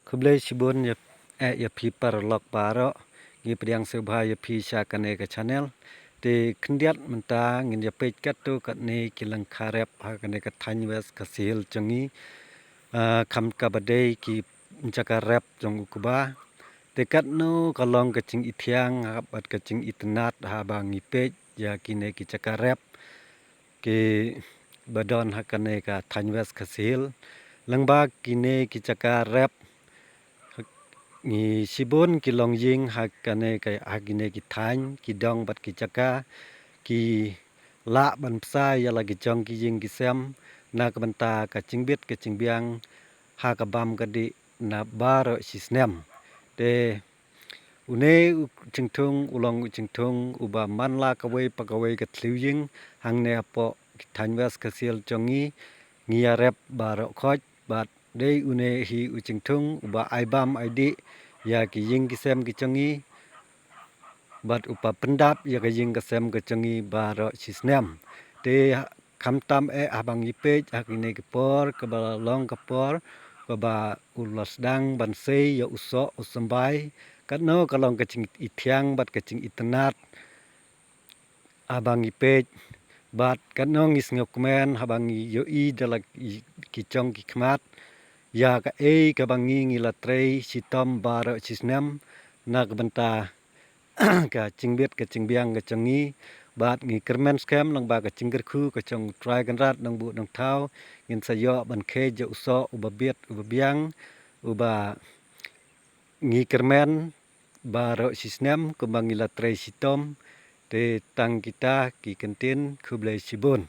Kublai Shibun ya pi parlok baro ngi priang subha ya pi syakane ke channel te kendiat menta ngin ya page kat tu kat ne kilang karep ha kane ka thanywes ka sil changi kam ka badai ki jaka rap jong ukuba te kat no kalong ka ching ithiang bat ka ching itnat ha bang ngi page ya kine ki jaka rap ke badon ha kane ka thanywes ka sil langba kine ki jaka rap ngi sibun ki long ying ha kane kai agine ki than ki dong bat ki chaka ki la ban psa ya la ki chong ki ying ki sem na ka banta ka chingbit ka chingbiang ha ka bam ka di na bar sisnem te une chingthung ulong chingthung uba manla ka wei pa ka wei ka thliu ying hang ne apo ki thanwas ka sil chongi ngia rep bar khoj bat dei une hi u chingthung uba ai bam ai di ya ki ying ki sem ki chongi bat upa pendap ya ka ying ka sem ka chongi bar sisnem te kham tam abang yi page akine ki por ka ba long ka por ba ulas dang ban sei ya uso usambai kat no ka long ka ching ithiang bat ka ching itnat abang yi page bat kat no ngis ngokmen habang yo I dalak ki chong ki khmat ya ka ka bangi ngila trei sitom bar sisnem na ka banta ka chingbit ka chingbiang ka chongi bat ngi kermen scam lang ba ka chingger khu ka chong try kan rat nang bu nang thau ngin sayo ban khe jo uso uba biet uba biang uba ngi kermen bar sisnem kumbang ngila trei sitom te tang kita ki kentin Kublai Shibun